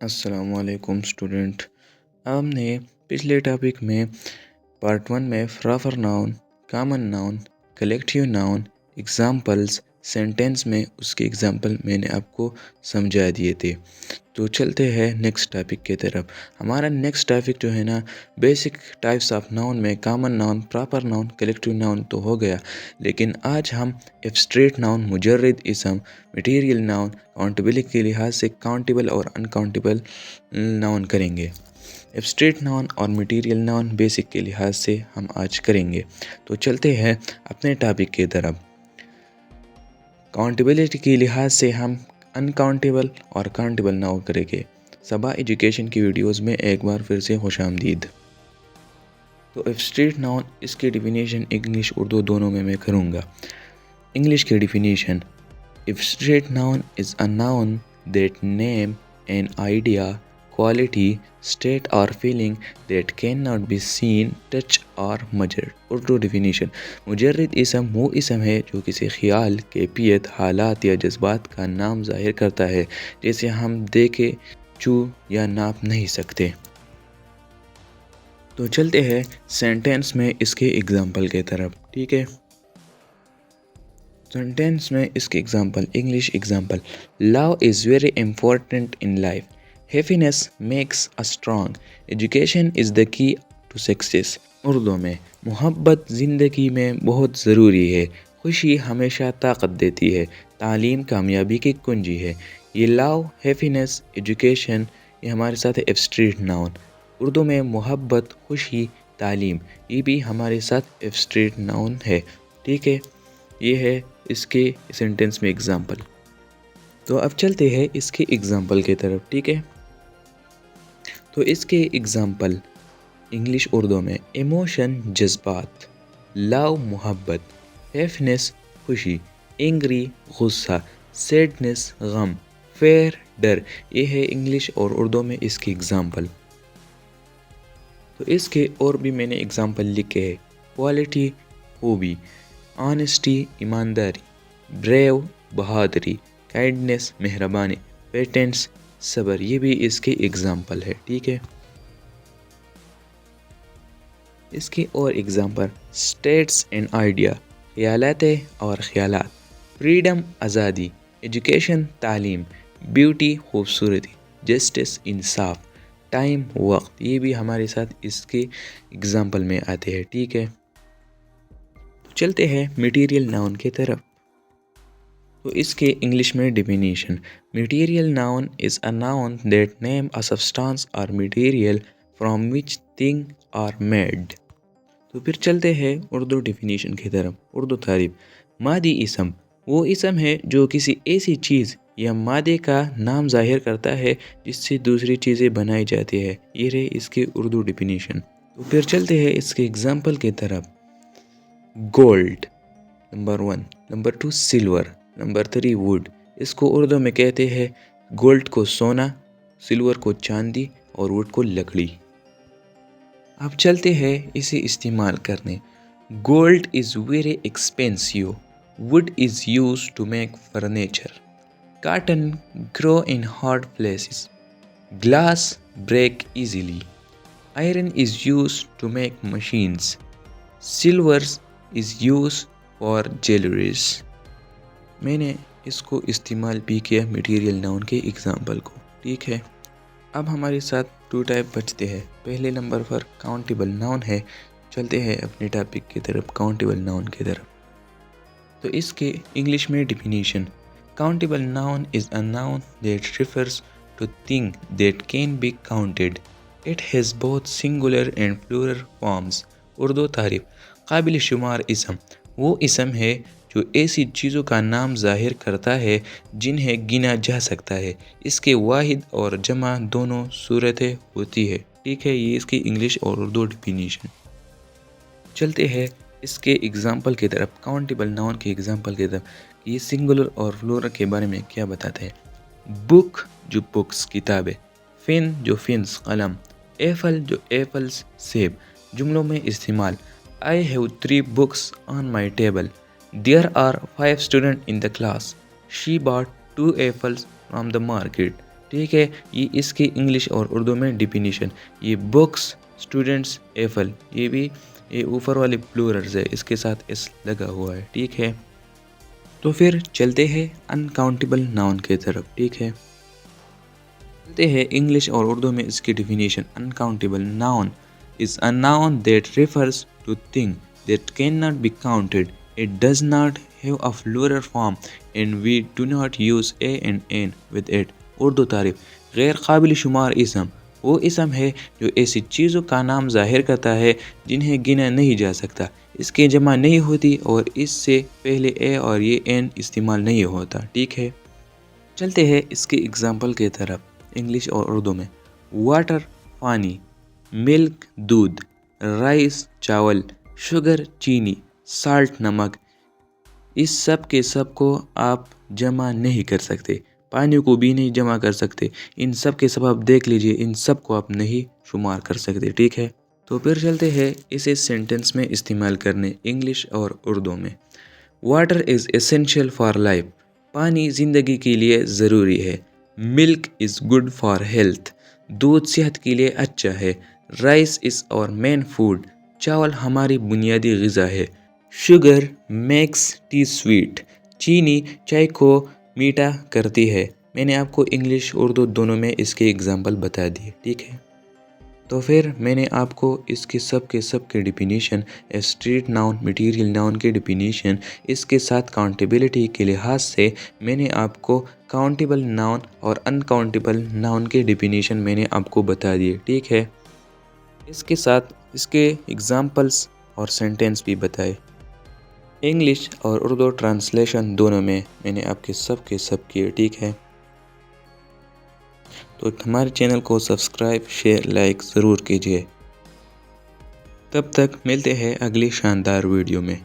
अस्सलाम वालेकुम स्टूडेंट। हमने पिछले टॉपिक में पार्ट वन में proper noun, common noun, collective noun, examples, sentence में उसके एग्जाम्पल मैंने आपको समझा दिए थे। तो चलते हैं नेक्स्ट टॉपिक की तरफ। हमारा नेक्स्ट टॉपिक जो है ना, बेसिक टाइप्स ऑफ नाउन में common noun, proper noun, collective noun तो हो गया, लेकिन आज हम एब्स्ट्रैक्ट नाउन, मुजर्रद इसम, मटेरियल नाउन, काउंटेबिलिटी के लिहाज से काउंटेबल और अनकाउंटेबल नाउन करेंगे। एब्स्ट्रैक्ट नाउन और मटेरियल नाउन बेसिक के लिहाज से हम आज करेंगे। तो चलते हैं अपने टॉपिक की तरफ। काउंटेबिलिटी के लिहाज से हम अनकाउंटेबल और काउंटेबल नाउन करेंगे। सबा एजुकेशन की वीडियोस में एक बार फिर से खुशामदीद। तो एब्स्ट्रैक्ट नाउन, इसकी डिफिनीशन इंग्लिश उर्दू दोनों में मैं करूँगा। इंग्लिश की definition: abstract noun is a noun that name an idea, quality, state or feeling that cannot be seen, touch or measured। Urdu definition: मुजर्रद इसम वो इसम है जो किसी ख्याल, कैफियत, हालात या जज्बात का नाम ज़ाहिर करता है जिसे हम देखे, छू या नाप नहीं सकते। तो चलते हैं सेंटेंस में इसके एग्जाम्पल की तरफ। ठीक है, सेंटेंस में इसके example. English example: love is very important in life, happiness makes a strong, education is the key to success. Urdu में: मोहब्बत ज़िंदगी में बहुत ज़रूरी है, खुशी हमेशा ताकत देती है, तालीम कामयाबी की कुंजी है। ये लव, हैप्पीनेस, एजुकेशन, ये हमारे साथ है एब्स्ट्रैक्ट नाउन। उर्दू में मोहब्बत, खुशी, तालीम, ये भी हमारे साथ एब्स्ट्रैक्ट नाउन है। ठीक है, ये है इसके सेंटेंस में एग्जाम्पल। तो अब चलते हैं इसके एग्जाम्पल की तरफ। ठीक है, तो इसके एग्जाम्पल इंग्लिश उर्दू में: इमोशन जज्बात, लव मोहब्बत, हैप्पीनेस खुशी, एंग्री गुस्सा, सैडनेस गम, फेयर डर। ये है इंग्लिश और उर्दू में इसके एग्जाम्पल। तो इसके और भी मैंने एग्जाम्पल लिखे हैं: क्वालिटी खूबी, ऑनेस्टी ईमानदारी, ब्रेव बहादुरी, काइंडनेस मेहरबानी, पेटेंस सब्र। ये भी इसके एग्जाम्पल है। ठीक है, इसके और एग्जाम्पल: स्टेट्स एंड आइडिया, ख्यालात और ख्यालात, फ्रीडम आज़ादी, एजुकेशन तालीम, ब्यूटी खूबसूरती, जस्टिस इंसाफ, टाइम वक्त। ये भी हमारे साथ इसके एग्जाम्पल में आते हैं। ठीक है, तो चलते हैं मटेरियल नाउन की तरफ। तो इसके इंग्लिश में definition: material noun is a noun that name a substance or material from which thing are made. तो फिर चलते हैं उर्दू डिफिनीशन की तरफ। उर्दू तारीफ: मादी इसम वो इसम है जो किसी ऐसी चीज़ या मादे का नाम ज़ाहिर करता है जिससे दूसरी चीज़ें बनाई जाती है। ये रहे इसके उर्दू डिफिनीशन। तो फिर चलते हैं इसके एग्जाम्पल की तरफ। Gold number 1, number 2 silver, number 3 would. इसको उर्दू में कहते हैं गोल्ड को सोना, सिल्वर को चांदी और वुड को लकड़ी। अब चलते हैं इसे इस्तेमाल करने। Gold is very expensive, wood is use to make furniture, cotton grow in hot places, glass break easily, iron is used to make machines, silver is used for jewelries। मैंने इसको इस्तेमाल भी किया मटेरियल नाउन के example को। ठीक है, अब हमारे साथ 2 टाइप बचते हैं। पहले नंबर पर काउंटेबल नाउन है। चलते हैं अपने टॉपिक की तरफ, काउंटेबल नाउन की तरफ। तो इसके इंग्लिश में definition: countable noun is a noun that refers to thing that can be counted. It has both singular and plural forms। Urdu तारीफ: काबिल शुमार इसम वो इसम है जो ऐसी चीज़ों का नाम ज़ाहिर करता है जिन्हें गिना जा सकता है। इसके वाहिद और जमा दोनों सूरतें होती है। ठीक है, ये इसकी इंग्लिश और उर्दू डिफिनीशन। चलते हैं इसके एग्जाम्पल की तरफ, काउंटेबल नाउन के एग्जाम्पल की तरफ। ये सिंगुलर और प्लूरल के बारे में क्या बताते हैं। बुक जो बुक्स किताबें, फिन जो फिन्स कलम, एफल जो एप्पल्स सेब। जुमलों में इस्तेमाल: I have 3 books on my table, there are 5 student in the class, she bought 2 apples from the market, ٹھیک ہے، یہ اس کی انگلش اور اردو میں ڈیفینیشن. یہ بکس، اسٹوڈنٹس، ایفل، یہ بھی یہ اوپر والے پلورلز ہے، اس کے ساتھ اس لگا ہوا ہے. ٹھیک ہے، تو پھر چلتے ہیں انکاؤنٹیبل ناؤن کی طرف. ٹھیک ہے، چلتے ہیں انگلش اور اردو میں اس کی definition. Uncountable noun is a noun that refers to thing that cannot be counted. It does not have a plural form and we do not use a and n with it. Urdu تعریف. غیر قابل شمار اسم وہ اسم ہے جو ایسی چیزوں کا نام ظاہر کرتا ہے جنہیں گنا نہیں جا سکتا، اس کی جمع نہیں ہوتی اور اس سے پہلے اے اور یہ این استعمال نہیں ہوتا. ٹھیک ہے، چلتے ہیں اس کی اگزامپل کی طرف انگلش اور اردو میں. واٹر پانی، ملک دودھ، رائس چاول، شوگر چینی، سالٹ نمک. اس سب کے سب کو آپ جمع نہیں کر سکتے، پانی کو بھی نہیں جمع کر سکتے. ان سب کے سب آپ دیکھ لیجئے، ان سب کو آپ نہیں شمار کر سکتے. ٹھیک ہے، تو پھر چلتے ہیں اسے سینٹنس میں استعمال کرنے انگلش اور اردو میں. Water is essential for life. پانی زندگی کے لیے ضروری ہے. ملک از گڈ فار ہیلتھ. دودھ صحت کے لیے اچھا ہے. رائس از اور مین فوڈ. چاول ہماری بنیادی غذا ہے. Sugar makes tea sweet. چینی چائے کو میٹھا کرتی ہے. میں نے آپ کو انگلش اردو دونوں میں اس کے اگزامپل بتا دیے. ٹھیک ہے، تو پھر میں نے آپ کو اس کے سب کے definition, abstract noun, material noun کے ڈیفینیشن، اس کے ساتھ کاؤنٹیبلٹی کے لحاظ سے میں نے آپ کو کاؤنٹیبل ناؤن اور انکاؤنٹیبل ناؤن کے ڈیفینیشن میں نے آپ کو بتا دیے. ٹھیک ہے، اس کے ساتھ اس کے اگزامپلس اور سینٹینس بھی بتائے. انگلش اور اردو ٹرانسلیشن دونوں میں نے آپ کے سب کیے. ٹھیک ہے، تو ہمارے چینل کو سبسکرائب، شیئر، لائک ضرور کیجیے. تب تک ملتے ہیں اگلی شاندار ویڈیو میں.